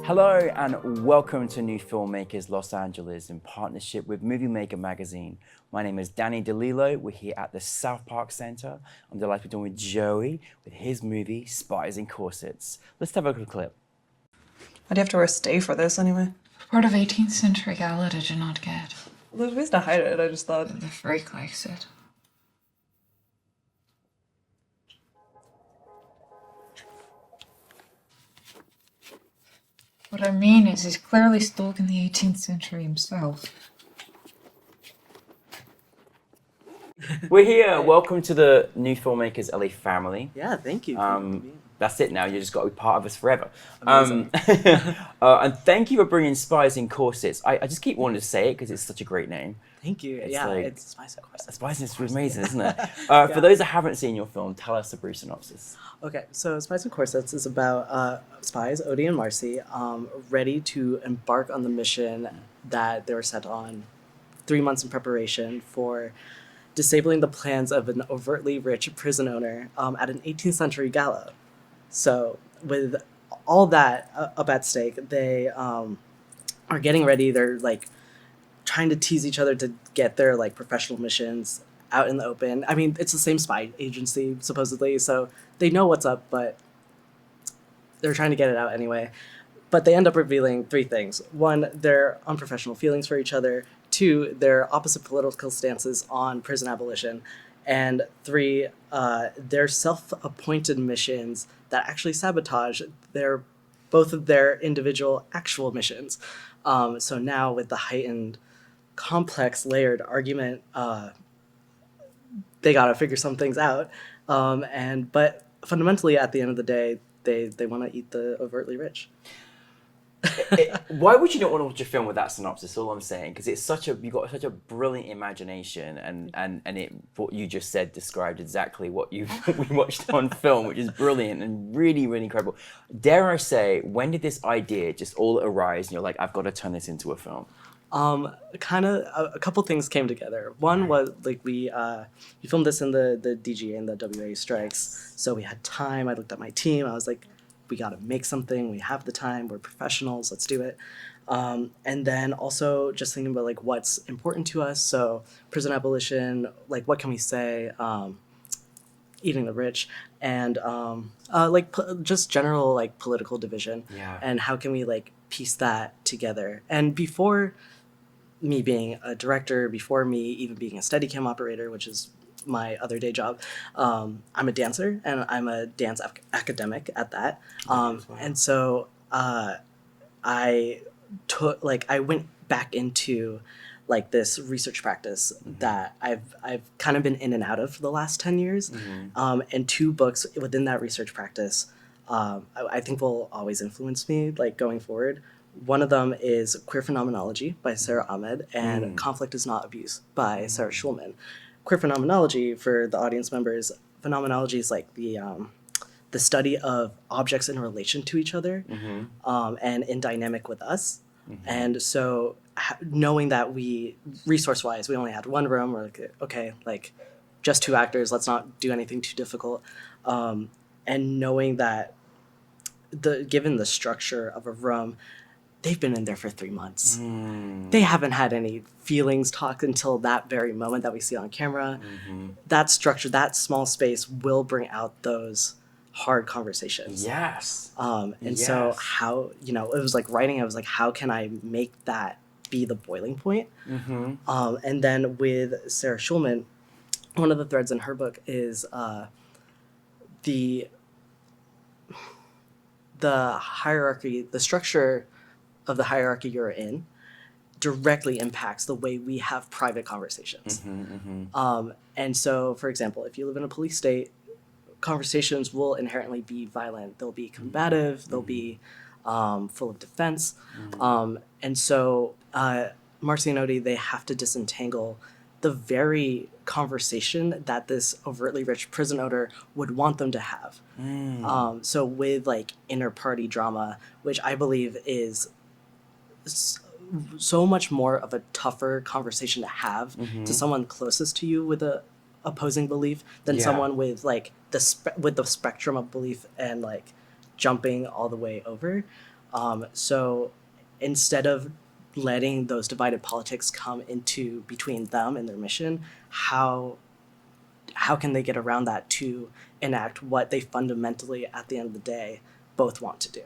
Hello and welcome to New Filmmakers Los Angeles in partnership with Movie Maker magazine. My name is Danny DeLillo. We're here at the South Park Center. I'm delighted to be doing with Joey with his movie Spies in Corsets. Let's have a look at a clip. Why do you have to wear a stay for this anyway? Part of 18th century gala did you not get? There's ways to hide it, I just thought. The freak likes it. What I mean is he's clearly stuck in the 18th century himself. We're here. Welcome to the New Filmmakers LA family. Yeah, thank you. That's it now. You just got to be part of us forever. Amazing. And thank you for bringing Spies in Corsets. I just keep wanting to say it because it's such a great name. Thank you. It's yeah, like- it's Spice in Corsets. Spies is amazing, isn't it? For those that haven't seen your film, tell us the brief synopsis. Okay, so Spice in Corsets is about spies, Odie and Marcy, ready to embark on the mission that they were set on 3 months in preparation for disabling the plans of an overtly rich prison owner at an 18th century gala. So with all that up at stake, they are getting ready. They're like trying to tease each other to get their like professional missions out in the open. I mean, it's the same spy agency supposedly, so they know what's up, but they're trying to get it out anyway. But they end up revealing three things. One, their unprofessional feelings for each other. Two, their opposite political stances on prison abolition. And three, their self-appointed missions that actually sabotage both of their individual actual missions. So now with the heightened, complex, layered argument, they gotta figure some things out. But fundamentally, at the end of the day, they want to eat the overtly rich. Why would you not want to watch a film with that synopsis? All I'm saying, because you've got such a brilliant imagination, and what you just said described exactly what we watched on film, which is brilliant and really, really incredible. Dare I say, when did this idea just all arise? And you're like, I've got to turn this into a film. Kind of a couple things came together. One was like we filmed this in the DGA and the WA strikes, so we had time. I looked at my team. I was like, we got to make something. We have the time. We're professionals. Let's do it. And then also just thinking about like what's important to us. So prison abolition, like what can we say? Eating the rich, and just general like political division. Yeah. And how can we like piece that together? And before me being a director, before me even being a Steadicam operator, which is my other day job, I'm a dancer and I'm a dance academic at that. And so I went back into like this research practice that I've kind of been in and out of for the last 10 years. And two books within that research practice I think will always influence me like going forward. One of them is Queer Phenomenology by Sarah Ahmed and Conflict is Not Abuse by Sarah Schulman. Queer phenomenology, for the audience members, phenomenology is like the study of objects in relation to each other and in dynamic with us. And so knowing that resource-wise, we only had one room, we're like, okay, like just two actors, let's not do anything too difficult. And knowing that given the structure of a room, they've been in there for 3 months. They haven't had any feelings talk until that very moment that we see on camera. That structure, that small space will bring out those hard conversations. Yes. So how, it was like writing, I was like, how can I make that be the boiling point? And then with Sarah Schulman, one of the threads in her book is the hierarchy, the structure of the hierarchy you're in directly impacts the way we have private conversations. And so, for example, if you live in a police state, conversations will inherently be violent. They'll be combative. They'll be full of defense. And so Marcy and Odie, they have to disentangle the very conversation that this overtly rich prison owner would want them to have. So with like inner party drama, which I believe is so much more of a tougher conversation to have to someone closest to you with a opposing belief than someone with like the spectrum of belief and like jumping all the way over. So instead of letting those divided politics come into between them and their mission, how can they get around that to enact what they fundamentally, at the end of the day, both want to do?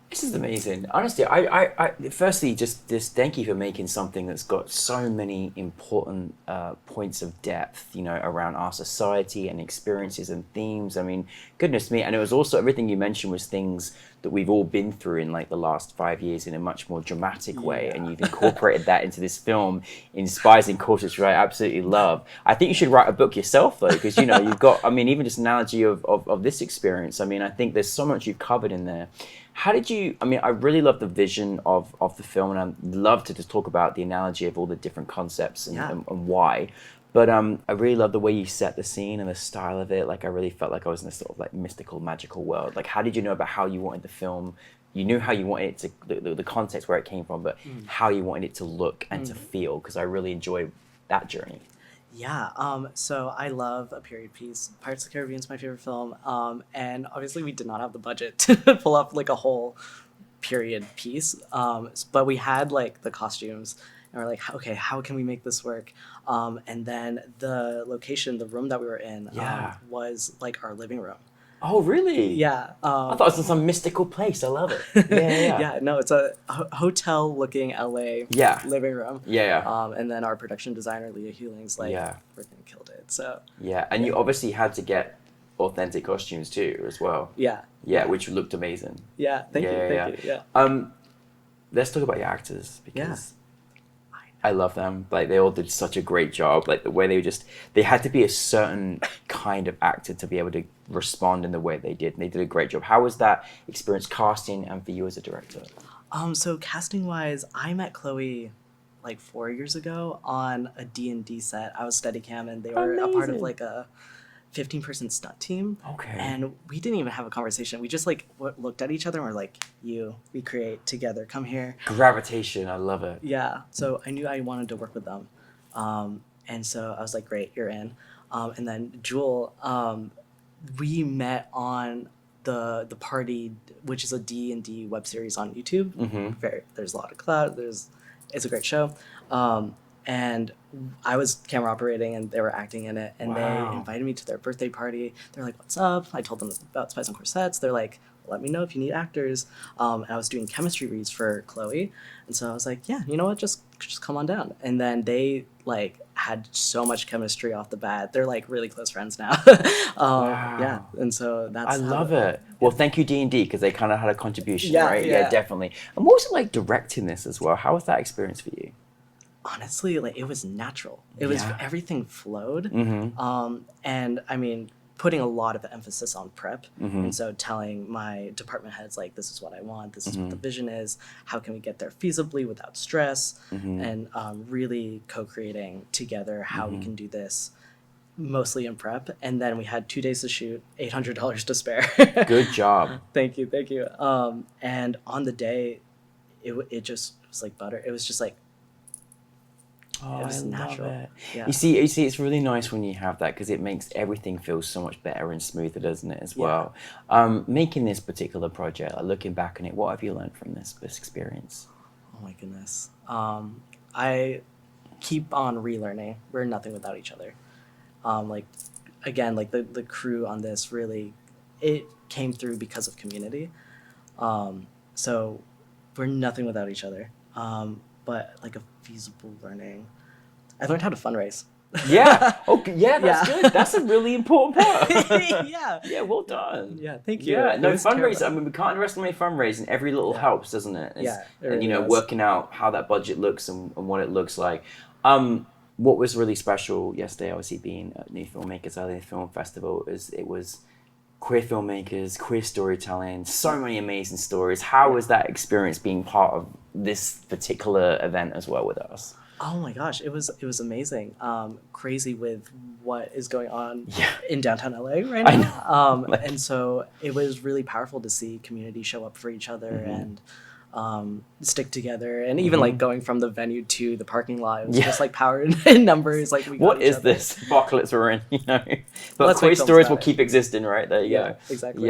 This is amazing. Honestly, I firstly just thank you for making something that's got so many important points of depth, you know, around our society and experiences and themes. I mean, goodness me. And it was also, everything you mentioned was things that we've all been through in like the last 5 years in a much more dramatic way. And you've incorporated that into this film in Spies and Cautious, which I absolutely love. I think you should write a book yourself though, because, you know, you've got, I mean, even just an analogy of this experience. I mean, I think there's so much you've covered in there. How did you, I mean, I really love the vision of the film, and I'd love to just talk about the analogy of all the different concepts and why. But I really love the way you set the scene and the style of it. Like, I really felt like I was in a sort of like mystical, magical world. Like, how did you know about how you wanted the film? You knew how you wanted it to, the context where it came from, but how you wanted it to look and to feel, because I really enjoyed that journey. Yeah, so I love a period piece. Pirates of the Caribbean is my favorite film, and obviously we did not have the budget to pull up like a whole period piece, but we had like the costumes, and we're like, okay, how can we make this work? And then the location, the room that we were in, was like our living room. Oh, really? Yeah. I thought it was in some mystical place. I love it. Yeah, no, it's a hotel-looking LA living room. And then our production designer, Leah Hewling's like, freaking killed it. So and you obviously had to get authentic costumes too, as well. Yeah, which looked amazing. Thank you. Let's talk about your actors, because I love them. Like, they all did such a great job. Like, the way they had to be a certain kind of actor to be able to respond in the way they did. And they did a great job. How was that experience casting and for you as a director? So casting wise, I met Chloe like 4 years ago on a D&D set. I was Steadicam, and they were a part of like a 15-person stunt team. Okay. And we didn't even have a conversation. We just like looked at each other and we're like, we create together. Come here. Gravitation. I love it. Yeah. So I knew I wanted to work with them. And so I was like, great, you're in. And then Jewel, we met on the Party, which is a D&D web series on YouTube. There's a lot of clout. It's a great show. And I was camera operating, and they were acting in it, and they invited me to their birthday party. They're like, what's up? I told them about Spies and Corsets. They're like, let me know if you need actors. And I was doing chemistry reads for Chloe. And so I was like, yeah, you know what? Just come on down. And then they like had so much chemistry off the bat. They're like really close friends now. Yeah. And so that's, I love it. Well, thank you, D&D, because they kind of had a contribution, right? Yeah, definitely. And what was it like directing this as well? How was that experience for you? Honestly, like, it was natural. It was, everything flowed. And I mean, putting a lot of emphasis on prep. And so telling my department heads, like, this is what I want, this is what the vision is, how can we get there feasibly without stress, and really co-creating together how we can do this, mostly in prep. And then we had 2 days to shoot, $800 to spare. Good job. Thank you. And on the day, it just was like butter. It was just like, Oh, it was I natural. love it. Yeah. You see, it's really nice when you have that, because it makes everything feel so much better and smoother, doesn't it, as well? Making this particular project, like, looking back on it, what have you learned from this experience? Oh my goodness. I keep on relearning. We're nothing without each other. Like, again, like the crew on this really, it came through because of community. So we're nothing without each other. But like a feasible learning, I learned how to fundraise. That's good. That's a really important part. Yeah, well done. Yeah, thank you. Yeah, no, fundraising. I mean, we can't underestimate fundraising. Every little helps, doesn't it? Really and working out how that budget looks and what it looks like. What was really special yesterday, obviously being at New FilmMakers LA Film Festival, is it was queer filmmakers, queer storytelling, so many amazing stories. How was that experience being part of this particular event as well with us? Oh my gosh, it was amazing. Crazy with what is going on in downtown LA right now. And so it was really powerful to see community show up for each other and stick together, and even like going from the venue to the parking lot, it was just like power in numbers. Like, what is this apocalypse we're in? But queer stories will keep existing, right? There you go. Exactly.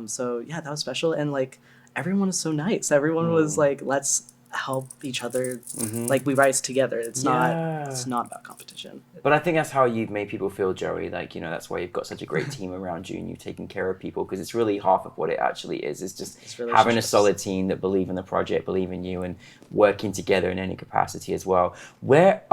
So that was special, and like everyone is so nice. Everyone was like, let's help each other. Like we rise together. It's not about competition. But I think that's how you've made people feel, Joey. Like, you know, that's why you've got such a great team around you and you've taken care of people, because it's really half of what it actually is. It's just having a solid team that believe in the project, believe in you, and working together in any capacity as well. Where,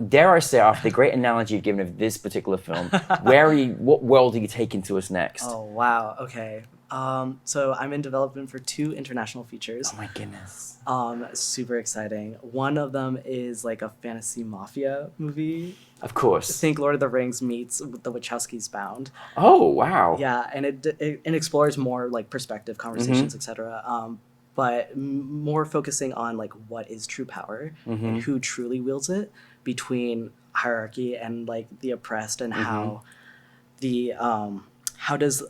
dare I say, after the great analogy you've given of this particular film, what world are you taking to us next? Oh, wow. Okay. So I'm in development for 2 international features. Oh my goodness. Super exciting. One of them is like a fantasy mafia movie. Of course. Think Lord of the Rings meets the Wachowskis Bound. Oh, wow. Yeah, and it explores more like perspective, conversations, etc. But more focusing on like what is true power and who truly wields it, between hierarchy and like the oppressed, and how does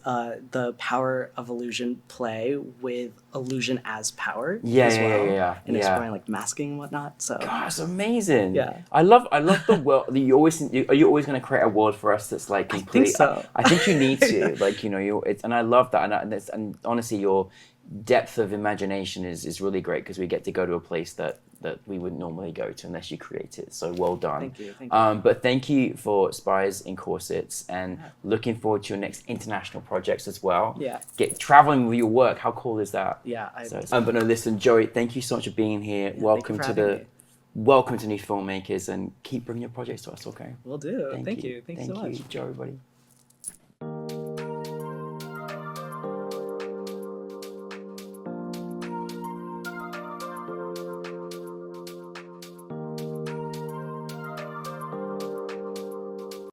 the power of illusion play with illusion as power as well, and exploring like masking and whatnot. So God, it's amazing. Yeah. I love the world. Are you always going to create a world for us that's like complete? I think so. I think you need to. Like, you know, and I love that, and honestly, your depth of imagination is really great, because we get to go to a place that we wouldn't normally go to unless you create it. So well done. Thank you. But thank you for Spies in Corsets, and looking forward to your next international projects as well. Yeah. Get traveling with your work. How cool is that? Yeah. But no, listen, Joey, thank you so much for being here. Welcome to New Filmmakers, and keep bringing your projects to us, okay? Will do. Thank you. Thank you so much. Thank you, everybody.